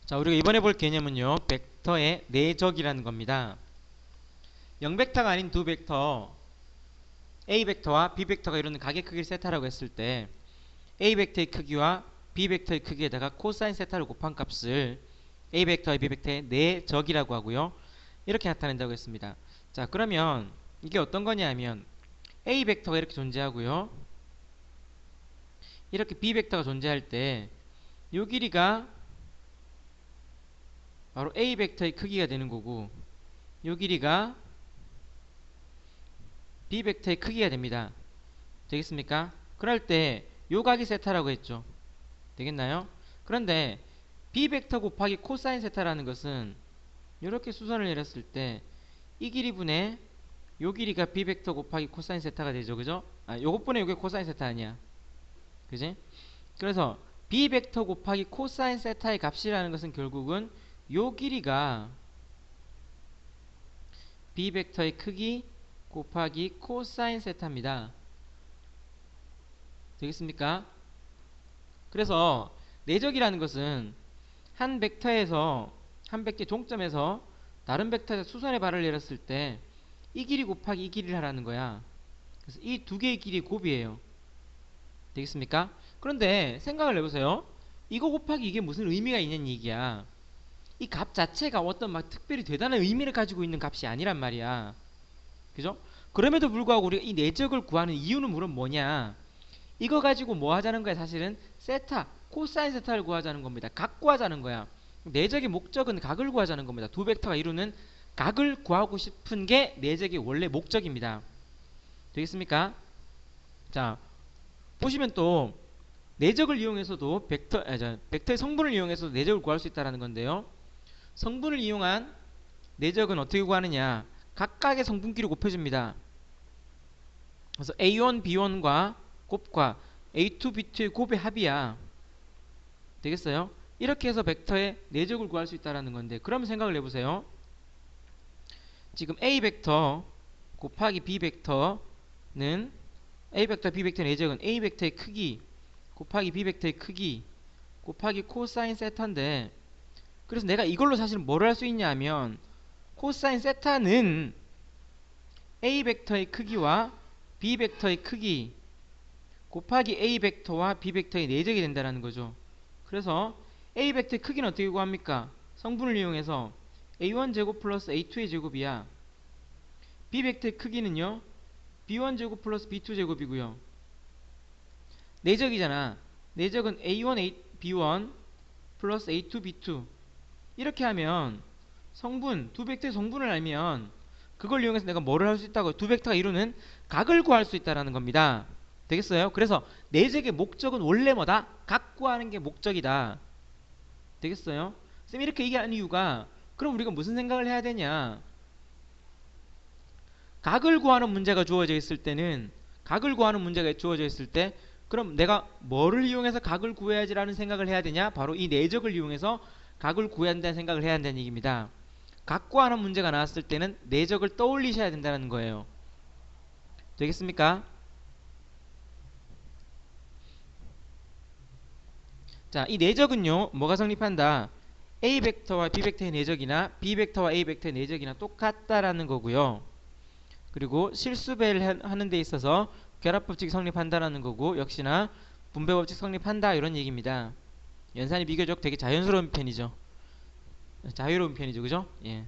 자, 우리가 이번에 볼 개념은요, 벡터의 내적이라는 겁니다. 0벡터가 아닌 두 벡터, A 벡터와 B 벡터가 이루는 각의 크기를 세타라고 했을 때 A 벡터의 크기와 B 벡터의 크기에다가 코사인 세타를 곱한 값을 A 벡터와 B 벡터의 내적이라고 하고요. 이렇게 나타낸다고 했습니다. 자, 그러면 이게 어떤 거냐 하면 A 벡터가 이렇게 존재하고요. 이렇게 B 벡터가 존재할 때 요 길이가 바로 A 벡터의 크기가 되는 거고 요 길이가 B 벡터의 크기가 됩니다. 되겠습니까? 그럴 때 요 각이 세타라고 했죠. 되겠나요? 그런데 B 벡터 곱하기 코사인 세타라는 것은 이렇게 수선을 내렸을 때 이 길이분의 요 길이가 B 벡터 곱하기 코사인 세타가 되죠. 그죠? 아, 요것분의 요게 코사인 세타 아니야. 그지? 그래서 B 벡터 곱하기 코사인 세타의 값이라는 것은 결국은 요 길이가 B 벡터의 크기 곱하기 코사인 세타입니다. 되겠습니까? 그래서 내적이라는 것은 한 벡터에서 한 벡터의 종점에서 다른 벡터에서 수선의 발을 내렸을 때 이 길이 곱하기 이 길이를 하라는 거야. 그래서 이 두 개의 길이의 곱이에요. 되겠습니까? 그런데 생각을 해보세요. 이거 곱하기 이게 무슨 의미가 있냐는 얘기야. 이 값 자체가 어떤 막 특별히 대단한 의미를 가지고 있는 값이 아니란 말이야. 그죠? 그럼에도 불구하고 우리가 이 내적을 구하는 이유는 물론 뭐냐? 이거 가지고 뭐 하자는 거야? 사실은 세타, 코사인 세타를 구하자는 겁니다. 각 구하자는 거야. 내적의 목적은 각을 구하자는 겁니다. 두 벡터가 이루는 각을 구하고 싶은 게 내적의 원래 목적입니다. 되겠습니까? 자, 보시면 또 내적을 이용해서도 벡터의 성분을 이용해서도 내적을 구할 수 있다는 건데요. 성분을 이용한 내적은 어떻게 구하느냐? 각각의 성분끼리 곱해줍니다. 그래서 A1, B1과 곱과 A2, B2의 곱의 합이야. 되겠어요? 이렇게 해서 벡터의 내적을 구할 수 있다는 건데 그럼 생각을 해보세요. 지금 A 벡터 곱하기 B 벡터는 A 벡터, B 벡터의 내적은 A 벡터의 크기 곱하기 B 벡터의 크기 곱하기 코사인 세타인데 그래서 내가 이걸로 사실 뭐를 할 수 있냐 하면 코사인 세타는 A 벡터의 크기와 B 벡터의 크기 곱하기 A 벡터와 B 벡터의 내적이 된다는 거죠. 그래서 A 벡터의 크기는 어떻게 구합니까? 성분을 이용해서 A1 제곱 플러스 A2의 제곱이야. B 벡터의 크기는요. B1 제곱 플러스 B2 제곱이고요. 내적이잖아. 내적은 A1 B1 플러스 A2 B2 이렇게 하면 성분, 두 벡터의 성분을 알면 그걸 이용해서 내가 뭐를 할 수 있다고? 두 벡터가 이루는 각을 구할 수 있다는 겁니다. 되겠어요? 그래서 내적의 목적은 원래 뭐다? 각 구하는 게 목적이다. 되겠어요? 쌤 이렇게 얘기하는 이유가 그럼 우리가 무슨 생각을 해야 되냐? 각을 구하는 문제가 주어져 있을 때는 각을 구하는 문제가 주어져 있을 때 그럼 내가 뭐를 이용해서 각을 구해야지라는 생각을 해야 되냐? 바로 이 내적을 이용해서 각을 구해야 한다는 생각을 해야 한다는 얘기입니다. 각 구하는 문제가 나왔을 때는 내적을 떠올리셔야 된다는 거예요. 되겠습니까? 자, 이 내적은요. 뭐가 성립한다? A 벡터와 B 벡터의 내적이나 B 벡터와 A 벡터의 내적이나 똑같다라는 거고요. 그리고 실수배를 하는 데 있어서 결합법칙이 성립한다라는 거고 역시나 분배법칙 성립한다 이런 얘기입니다. 연산이 비교적 되게 자연스러운 편이죠. 자유로운 편이죠. 그죠? 예.